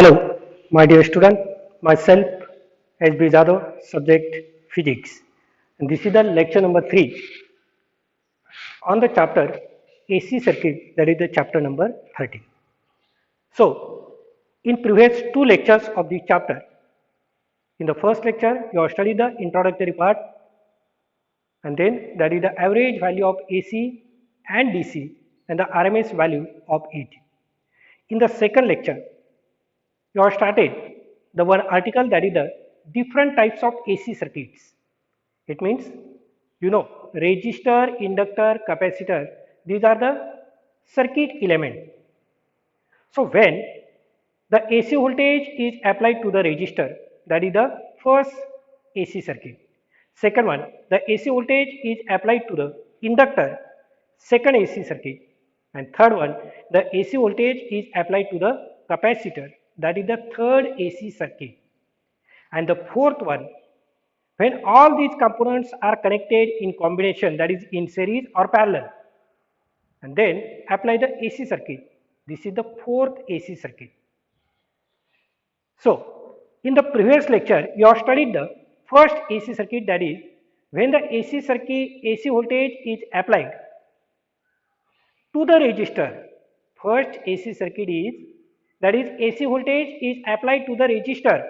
Hello, my dear student. Myself, S.B. Jadhav, subject physics. And this is the lecture number 3 on the chapter AC circuit, that is the chapter number 13. So, in previous two lectures of this chapter, in the first lecture, you have studied the introductory part, and then that is the average value of AC and DC and the RMS value of ET. In the second lecture, you have started the one article, that is the different types of AC circuits. It means, resistor, inductor, capacitor, these are the circuit element. So when the AC voltage is applied to the resistor, that is the first AC circuit. Second one, the AC voltage is applied to the inductor, second AC circuit. And third one, the AC voltage is applied to the capacitor, that is the third AC circuit. And the fourth one, when all these components are connected in combination, that is in series or parallel, and then apply the AC circuit. This is the fourth AC circuit. So, in the previous lecture, you have studied the first AC circuit, that is when the AC voltage is applied to the resistor. First AC circuit is, that is AC voltage is applied to the resistor,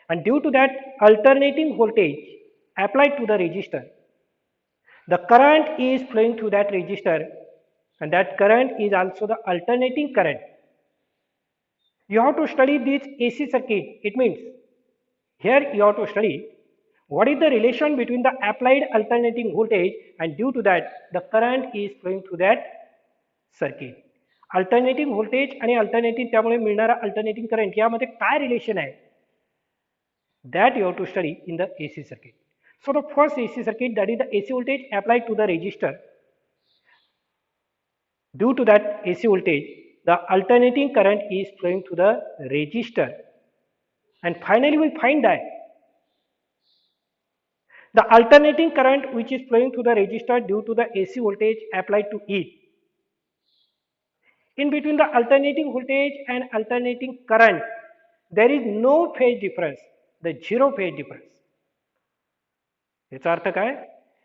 and due to that alternating voltage applied to the resistor, the current is flowing through that resistor, and that current is also the alternating current. You have to study this AC circuit. It means here you have to study what is the relation between the applied alternating voltage, and due to that the current is flowing through that circuit. Alternating voltage आणि alternating त्यामुळे मिळणारा alternating current यामध्ये काय relation आहे, that you have to study in the AC circuit. So the first AC circuit, that is the AC voltage applied to the resistor. Due to that AC voltage, the alternating current is flowing through the resistor. And finally we find that the alternating current which is flowing through the resistor due to the AC voltage applied to it, in between the alternating voltage and alternating current, there is no phase difference, the zero phase difference. याचा अर्थ काय,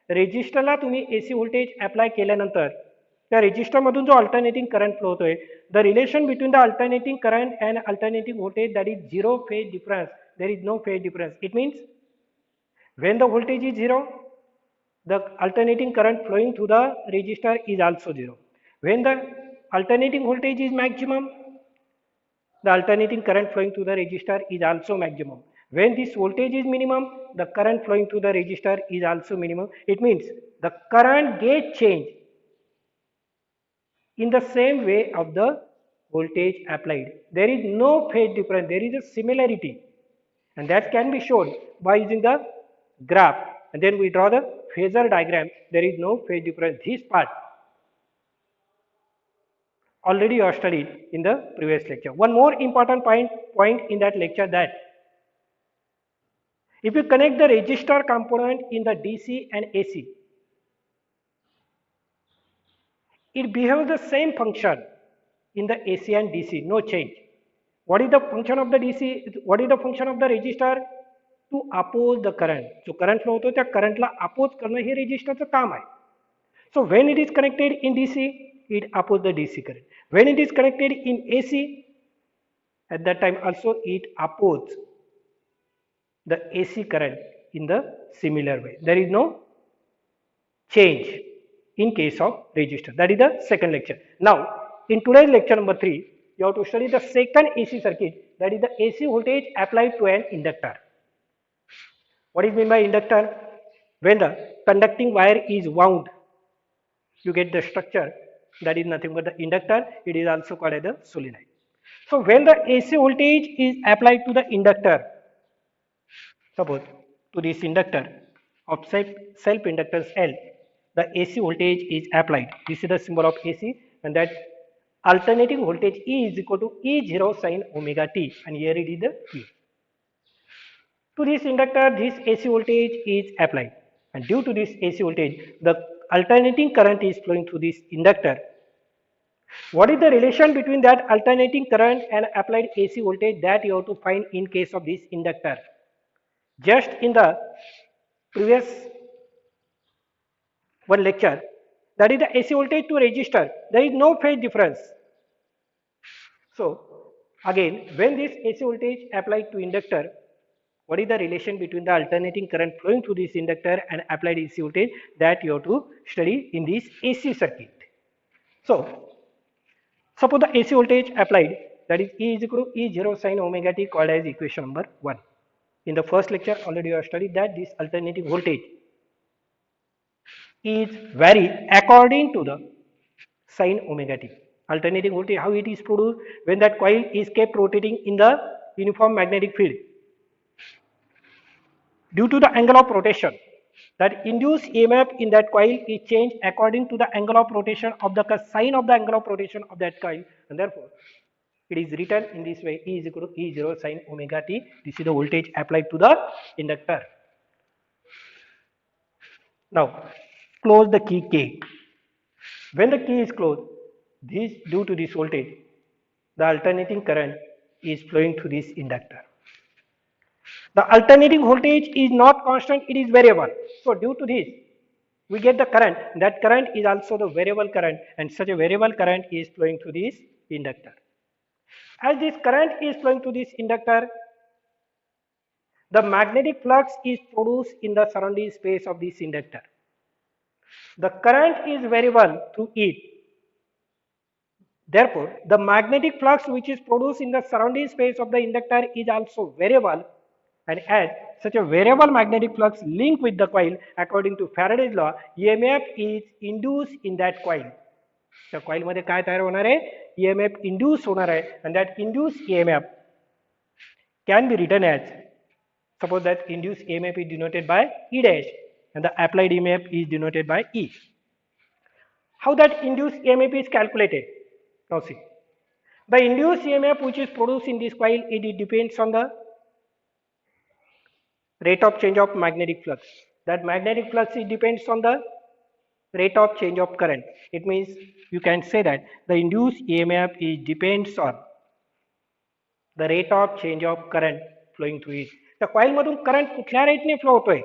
रेजिस्टरला तुम्ही AC voltage apply केल्यानंतर त्या resistor मधून जो alternating current flow होतोय, the relation between the alternating current and alternating voltage, that is zero phase difference. There is no phase difference. It means when the voltage is zero, the alternating current flowing through the resistor is also zero. When the alternating voltage is maximum, the alternating current flowing through the resistor is also maximum. When this voltage is minimum, the current flowing through the resistor is also minimum. It means the current gets changed in the same way of the voltage applied. There is no phase difference, there is a similarity, and that can be shown by using the graph, and then we draw the phasor diagram. There is no phase difference. This part already you have studied in the previous lecture. One more important point in that lecture, that if you connect the resistor component in the DC and AC, it behaves the same function in the AC and DC, no change. What is the function of the DC? What is the function of the resistor? To oppose the current. So current flow होतो त्या करंटला oppose करणं हे रेजिस्टरचं काम आहे. So when it is connected in DC, it opposes the DC current. When it is connected in AC, at that time also it opposes the AC current in the similar way. There is no change in case of resistor. That is the second lecture. Now in today's lecture number 3, you have to study the second AC circuit, that is the AC voltage applied to an inductor. What is meant by inductor? When the conducting wire is wound, you get the structure, that is nothing but the inductor. It is also called as the solenoid. So when the AC voltage is applied to the inductor, suppose to this inductor of self-inductance L, the AC voltage is applied. This is the symbol of AC, and that alternating voltage E is equal to E0 sin omega t, and here it is the E. To this inductor, this AC voltage is applied, and due to this AC voltage, the alternating current is flowing through this inductor, What is the relation between that alternating current and applied AC voltage that you have to find in case of this inductor? Just in the previous one lecture, that is the AC voltage to resistor, there is no phase difference. So again, when this AC voltage applied to inductor, what is the relation between the alternating current flowing through this inductor and applied AC voltage that you have to study in this AC circuit? So suppose the AC voltage applied, that is E is equal to E0 sin omega t, called as equation number 1. In the first lecture already you have studied that this alternating voltage is varied according to the sin omega t. Alternating voltage, how it is produced? When that coil is kept rotating in the uniform magnetic field, due to the angle of rotation, that induced EMF in that coil is changed according to the angle of rotation of the sine of the angle of rotation of that coil, and therefore it is written in this way: E is equal to E0 sin omega t. This is the voltage applied to the inductor. Now close the key K. When the key is closed, due to this voltage, the alternating current is flowing through this inductor. The alternating voltage is not constant, it is variable. So due to this, we get the current. That current is also the variable current, and such a variable current is flowing through this inductor. As this current is flowing through this inductor, the magnetic flux is produced in the surrounding space of this inductor. The current is variable through it. Therefore, the magnetic flux which is produced in the surrounding space of the inductor is also variable, and as such a variable magnetic flux linked with the coil, according to Faraday's law, EMF is induced in that coil. त्या coil मध्ये काय तयार होणार आहे? EMF induced होणार आहे, and that induced EMF can be written as, suppose that induced EMF is denoted by E dash and the applied EMF is denoted by E. How that induced EMF is calculated? Now see, the induced EMF which is produced in this coil, it depends on the rate of change of magnetic flux. That magnetic flux depends on the rate of change of current. It means you can say that the induced EMF is depends on the rate of change of current flowing through it. The coil मधून current कुठल्या rate ने flow होतोय?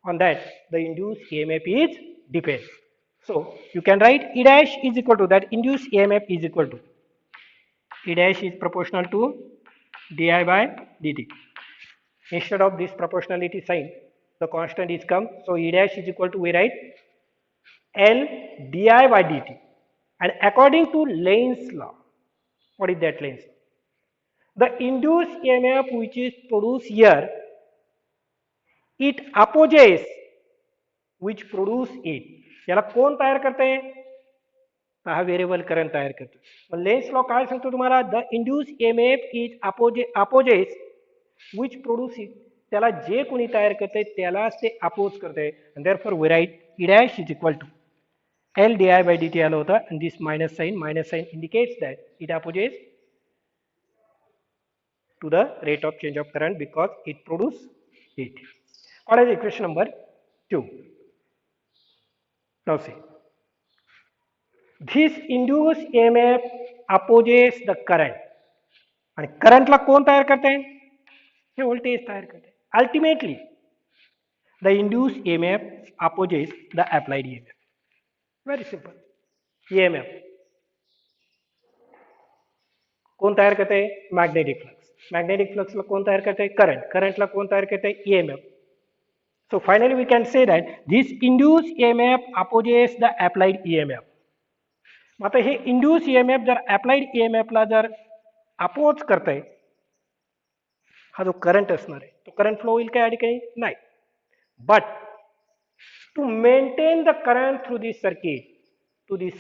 On that the induced EMF is depends. So you can write E dash is equal to, that induced EMF is equal to, E dash is proportional to di by dt. Instead of this proportionality sign, the constant is come. So E dash is equal to, we write L di by dt. And according to Lenz's law, what is that Lenz's law? The induced EMF which is produced here, it opposes which produce it. याला कोण तयार करते? हा variable current तयार करतो. पण lens law काय सांगतो तुम्हाला? The induced EMF is opposes which produce it. त्याला जे कोणी तयार करते त्यालाच ते अपोज करते, and therefore we write E dash is equal to L di by dt आलं होतं, and this minus sign indicates that it opposes to the rate of change of current because it produces it. What is equation number 2? Now see, this induced EMF opposes the current, आणि करंटला कोण तयार करते? हे voltage तयार करते. Ultimately, the induced EMF opposes the applied EMF. Very simple. EMF कोण तयार करते? Magnetic flux. Magnetic फ्लक्सला कोण तयार करते? करंट. करंटला कोण तयार करते? EMF. So finally we can say that this induced EMF opposes the applied EMF. आता हे induced EMF जर applied EMF ला जर अपोज करते, हा जो करंट असणार आहे तो करंट फ्लो होईल का या ठिकाणी? नाही. But to maintain the current through this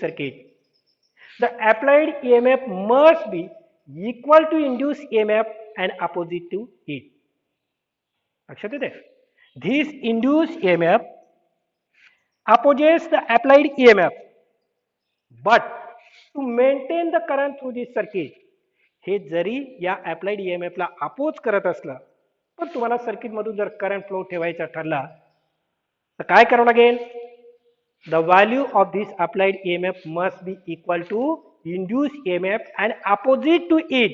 circuit, the applied EMF must be equal to induced EMF and opposite to it. लक्षात येते? This induced EMF opposes the applied EMF, but to maintain the current through this circuit, हे जरी या applied EMF ला oppose करत असलं, पण तुम्हाला circuit मधून जर current flow ठेवायचा ठरला तर काय करावं लागेल? the value of this applied EMF must be equal to induced EMF and opposite to it.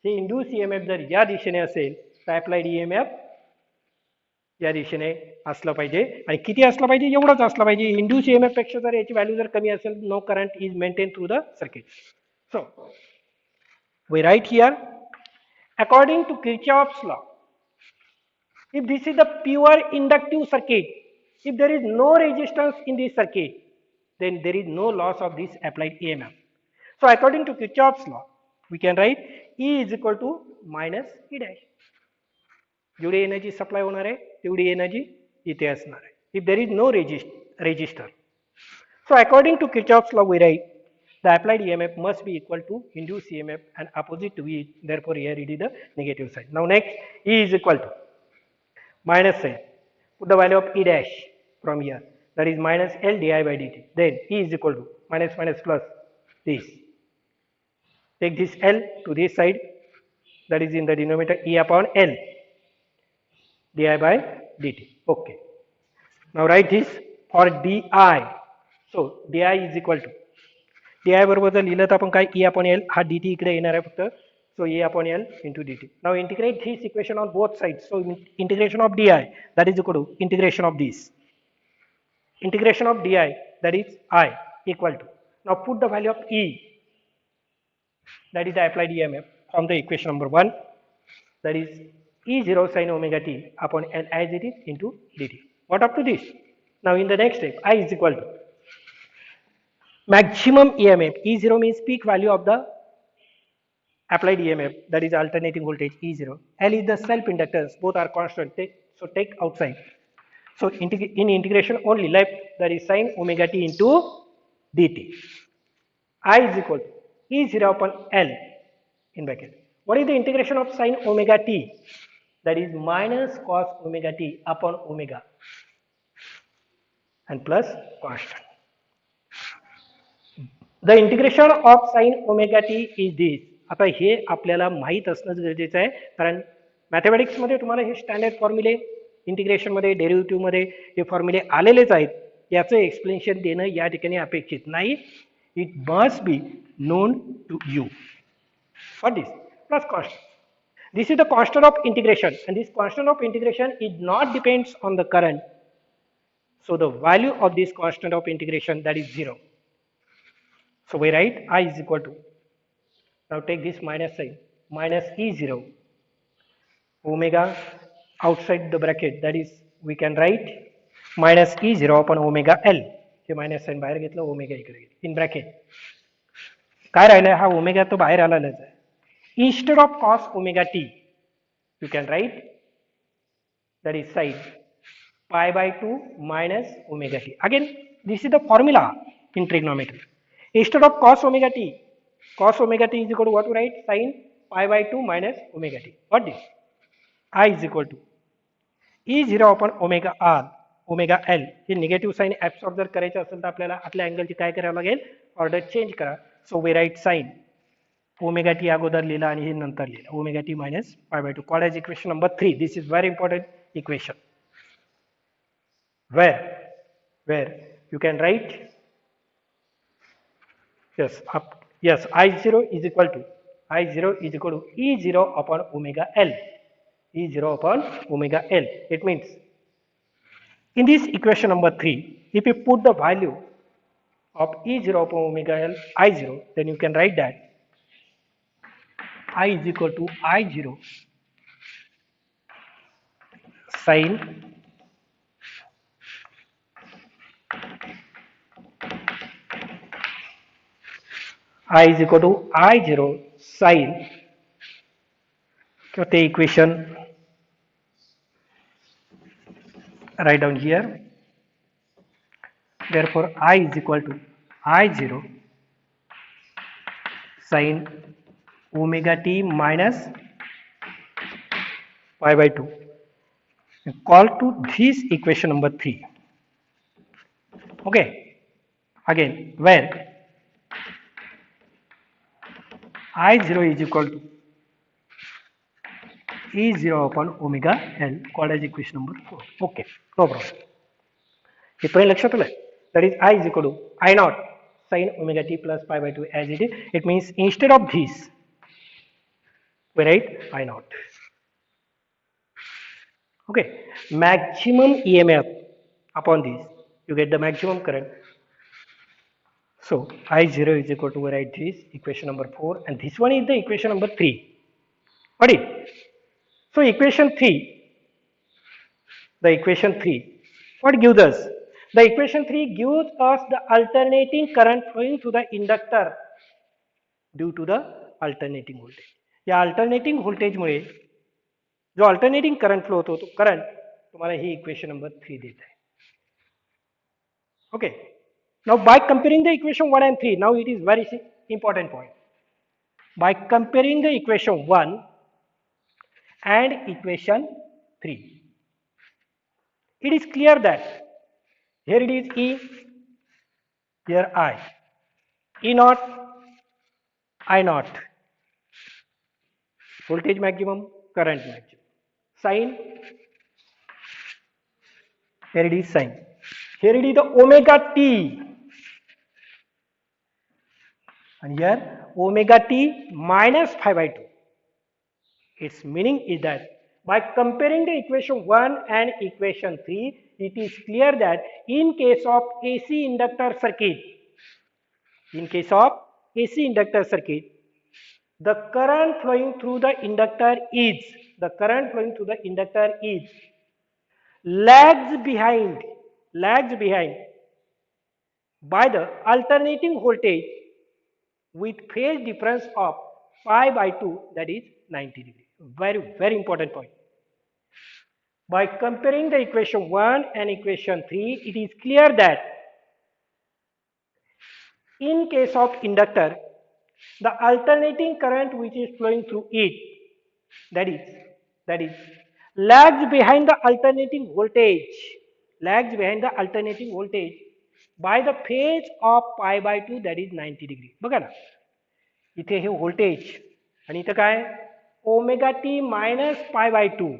Hey induced EMF जर या दिशेने असेल तर applied EMF या दिशेने असलं पाहिजे आणि किती असलं पाहिजे एवढंच असलं पाहिजे इंड्यूस ईएमएफ पेक्षा जर याची व्हॅल्यू जर कमी असेल no current is maintain through the circuit so we write here according to Kirchhoff's law if this is the pure inductive circuit if there is no resistance in this circuit then there is no loss of this applied EMF so according to Kirchhoff's law we can write E is equal to minus E dash जेवढी energy supply होणार आहे तेवढी energy इथे असणार आहे if there is no resistor so according to Kirchhoff's law we write the applied EMF must be equal to induce EMF and opposite to it therefore here it is the negative side now next E is equal to minus sign put the value of E dash from here that is minus L di by dt then E is equal to minus minus plus this take this L to this side that is in the denominator E upon L di by dt. Okay. Now write this for di. So di is equal to di बरोबर जर लिहिलं तर आपण काय E upon L हा dt इकडे येणार आहे फक्त so E upon L into dt. Now integrate this equation on both sides. So integration of di that is equal to integration of this. Integration of di that is I equal to. Now put the value of E that is the applied EMF from the equation number 1 that is E0 sin omega t upon L as it is into dt. What up to this? Now in the next step, I is equal to maximum EMF. E0 means peak value of the applied EMF that is alternating voltage E0. L is the self-inductance. Both are constant. So take outside. So in integration only left that is sin omega t into dt. I is equal to E0 upon L in bracket. What is the integration of sin omega t? That is minus cos omega t upon omega and plus constant. The integration of sin omega t is this. आता हे आपल्याला माहित असणं गरजेचं आहे कारण mathematics मध्ये तुम्हाला हे standard फॉर्म्युले integration मध्ये डेरिव्हेटिव्ह मध्ये हे फॉर्म्युले आलेलेच आहेत याचं एक्सप्लेनेशन देणं या ठिकाणी अपेक्षित नाही it must be known to you for this plus constant. This is the constant of integration and this constant of integration is not depends on the current. So the value of this constant of integration that is 0. So we write I is equal to, now take this minus sign, minus E0 omega outside the bracket that is we can write minus E0 upon omega L. Hey minus sign बाहेर घेतलं omega इकडे in bracket. काय राहिलं हा omega तो बाहेर आलाच आहे. Instead of cos omega t, you can write that is sin pi by 2 minus omega t. Again, this is the formula in trigonometry. Instead of cos omega t is equal to what to write? Sin pi by 2 minus omega t. What is? I is equal to E0 upon omega r, omega L. Hey negative sign absorb जर करायचं असेल तर आपल्याला आपल्या अँगलची काय करावं लागेल order change करा. So we write sine omega t अगोदर लिहिला आणि हे नंतर लिहिला omega t minus pi by 2 called as equation number 3. This is very important equation where you can write yes I0 is equal to E0 upon omega L. E0 upon omega L. It means in this equation number 3 if you put the value of E0 upon omega L I0 then you can write that I is equal to I0 sin I is equal to I0 sin the equation write down here. Therefore I is equal to I0 sin omega t minus pi by 2. Call to this equation number 3. Okay. Again, where I0 is equal to E0 upon omega L, called as equation number 4. Okay, no problem. हे पहिले लक्षात आलं. that is I is equal to I naught sin omega t plus pi by 2 as it is. It means instead of this, we write I naught. Okay, maximum EMF upon this, you get the maximum current. So I0 is equal to, we write this equation number 4, and this one is the equation number 3. Got it? So equation 3, the equation 3, what gives us? The equation 3 gives us the alternating current flowing through the inductor due to the alternating voltage. या alternating voltage मुळे जो alternating current flow होतो तो current तुम्हाला ही equation number 3 देत आहे. Okay. Now by comparing the equation 1 and 3, now it is very important point. By comparing the equation 1 and equation 3, it is clear that here it is E, here I. E naught, I naught. Voltage maximum, current maximum. Sine, here it is sine. Here it is the omega t. And here omega t minus pi by 2. Its meaning is that by comparing the equation 1 and equation 3, it is clear that in case of AC inductor circuit, the current flowing through the inductor is, lags behind by the alternating voltage with phase difference of pi by 2, that is 90 degree. Very, very important point. By comparing the equation 1 and equation 3, it is clear that in case of inductor, the alternating current which is flowing through it, that is lags behind the alternating voltage, by the phase of pi by 2, that is 90 degree. बघा ना, इथे हे voltage आणि इथं काय omega t minus pi by 2,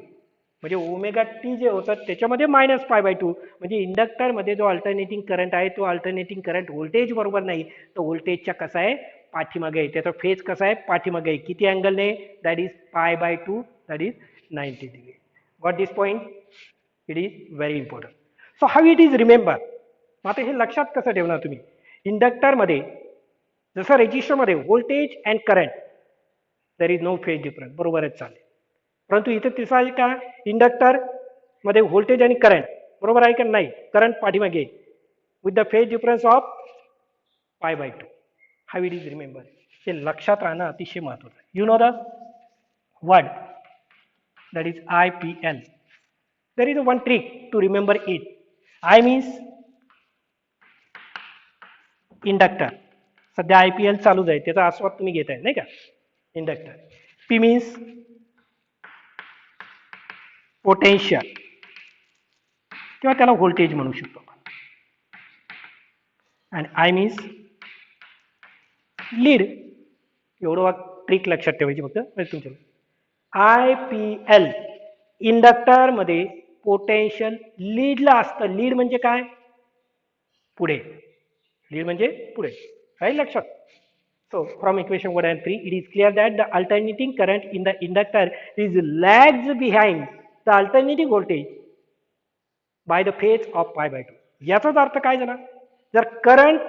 म्हणजे omega T जे होतं त्याच्यामध्ये minus pi by 2, म्हणजे इंडक्टरमध्ये जो अल्टरनेटिंग करंट आहे तो अल्टरनेटिंग करंट व्होल्टेज बरोबर नाही, तो व्होल्टेजच्या कसा आहे पाठीमागे आहे, त्याचा फेज कसा आहे पाठीमागे आहे, किती अँगलने, that is pi by 2, that is 90 degree. Got this point? It is very important. So how it is remember. आता हे लक्षात कसं ठेवणार तुम्ही, इंडक्टरमध्ये जसं रेजिस्टरमध्ये voltage and current there is no phase difference, बरोबरच चालेल. परंतु इथे तिसरा आहे का, इंडक्टर मध्ये व्होल्टेज आणि करंट बरोबर आहे का नाही, करंट पाठीमागे with the phase difference of pi by 2. How it is remember, हे लक्षात राहणं अतिशय महत्वाचं आहे. You know the word that is IPL. There is one trick to remember it. I means inductor. सध्या IPL चालूच आहे, त्याचा आस्वाद तुम्ही घेताय नाही का, इंडक्टर. P means पोटेन्शियल किंवा त्याला व्होल्टेज म्हणू शकतो आपण. And I means lead. एवढं ट्रिक लक्षात ठेवायची फक्त तुमच्या. IPL इंडक्टर मध्ये पोटेन्शियल लीडला असतं. लीड म्हणजे काय, पुढे. लीड म्हणजे पुढे, राईट लक्षात. So from equation 1 and 3, it is clear that the alternating current in the inductor is lags behind the alternating voltage by the phase of pi by 2. याचाच अर्थ काय झाला, जर करंट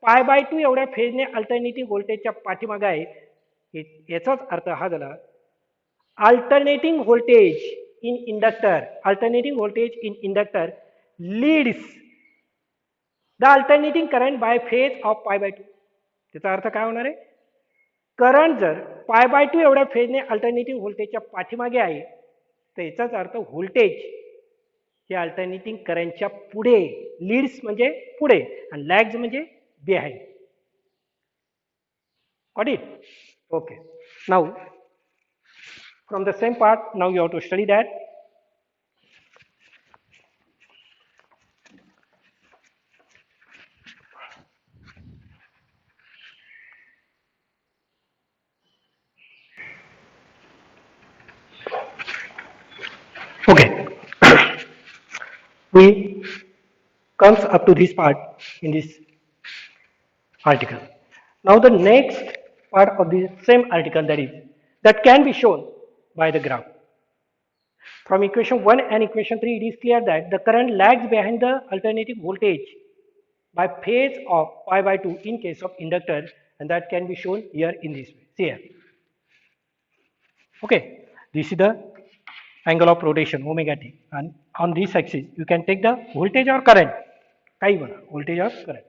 पाय बाय 2 एवढ्या फेजने alternative व्होल्टेजच्या पाठीमागे आहे, याचाच अर्थ हा झाला alternating voltage in inductor leads the alternating current by phase of pi by 2. त्याचा अर्थ काय होणार आहे, करंट जर पाय बाय 2 एवढ्या फेजने अल्टरनेटिंग व्होल्टेजच्या पाठीमागे आहे, तर याचाच अर्थ व्होल्टेज हे अल्टरनेटिंग करंटच्या पुढे, लीड्स म्हणजे पुढे आणि लॅग्स म्हणजे behind. Got it? Okay. Now from the same part, now you have to study that. Okay. We comes up to this part in this article. Now the next part of the same article, that can be shown by the graph. From equation 1 and equation 3, it is clear that the current lags behind the alternating voltage by phase of pi by 2 in case of inductor, and that can be shown here in this way. See here. Okay, this is the angle of rotation omega t, and on this axis you can take the voltage or current, voltage or current.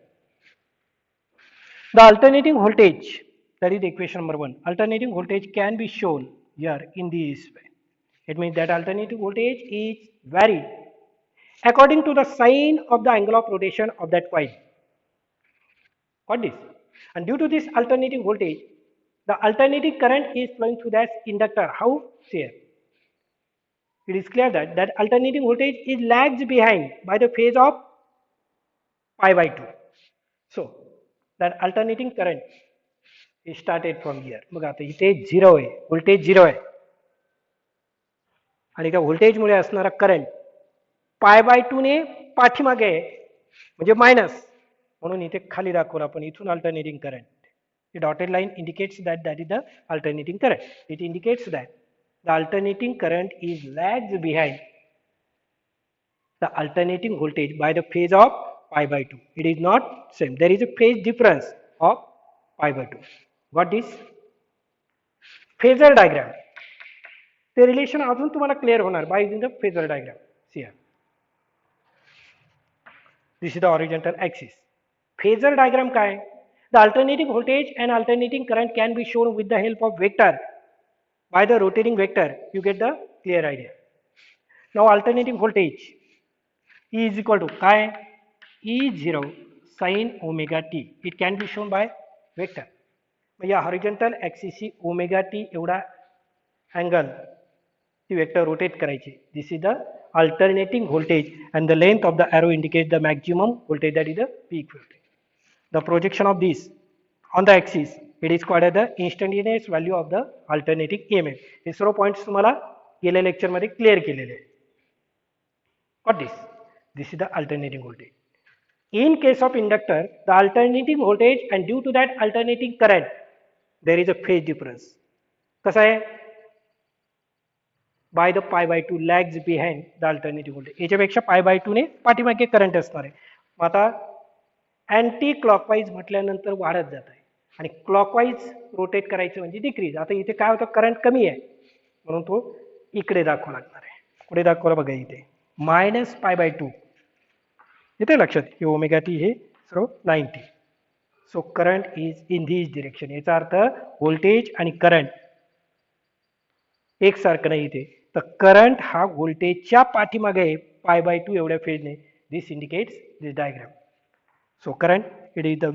The alternating voltage, that is equation number 1, alternating voltage can be shown here in this way. It means that alternating voltage is varied according to the sign of the angle of rotation of that coil. What this? And due to this alternating voltage, the alternating current is flowing through that inductor. How? See here. It is clear that alternating voltage is lags behind by the phase of pi by 2. So that alternating current is started from here. मग आता इथे 0 आहे, voltage 0 आहे, आणि त्या voltage मुळे असणारा current pi by 2 ने पाठीमागे आहे, म्हणजे मायनस, म्हणून इथे खाली दाखवलं आपण इथून alternating current. The dotted line indicates that is the alternating current. It indicates that the alternating current is lags behind the alternating voltage by the phase of pi by 2. It is not same. There is a phase difference of pi by 2. What is phasor diagram? The relation अजून तुम्हाला clear होणार by using the phasor diagram. See here. This is the horizontal axis. Phasor diagram काय? The alternating voltage and alternating current can be shown with the help of vector. By the rotating vector, you get the clear idea. Now alternating voltage E is equal to chi E0 sin omega t. It can be shown by vector. या horizontal axis ची omega t एवढा angle ती vector rotate करायची. This is the alternating voltage, and the length of the arrow indicates the maximum voltage, that is the peak voltage. The projection of this on the axis, it is called as the instantaneous value of the alternating EMF. हे सर्व points तुम्हाला गेल्या lecture मध्ये clear केलेले आहे. What this? This is the alternating voltage. In case of inductor, the alternating voltage and due to that alternating current, there is a phase difference. कसा आहे? By the pi by 2 lags behind the alternating voltage. याच्यापेक्षा pi by 2 ने पाठीमागे current असणार आहे. मग आता anti clockwise म्हटल्यानंतर वाढत जात आहे, आणि क्लॉकवाईज रोटेट करायचं म्हणजे डिक्रीज. आता इथे काय होतं, करंट कमी आहे म्हणून तो इकडे दाखवा लागणार आहे. पुढे दाखवला बघा इथे मायनस पाय बाय 2. इथे लक्षात की ओमेगा टी हे सर्व 90. So current is in this direction. याचा अर्थ व्होल्टेज आणि करंट एकसारखं नाही इथे. तर करंट हा व्होल्टेजच्या पाठीमागे आहे पाय बाय 2 एवढ्या फेजने. This indicates this diagram. So current, it is the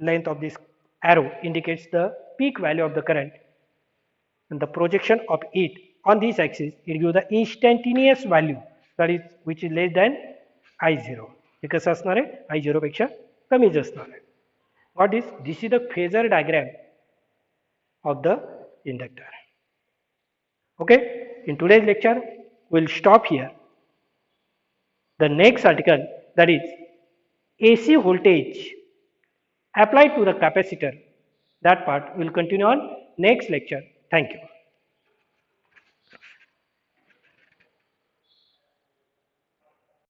length of this arrow indicates the peak value of the current, and the projection of it on this axis, it gives the instantaneous value, that is which is less than I0. because असणार आहे I0 पेक्षा कमीच असणार आहे. What is this? Is the phasor diagram of the inductor. Okay, in today's lecture we'll stop here. The next article, that is AC voltage applied to the capacitor, that part will continue on next lecture. Thank you.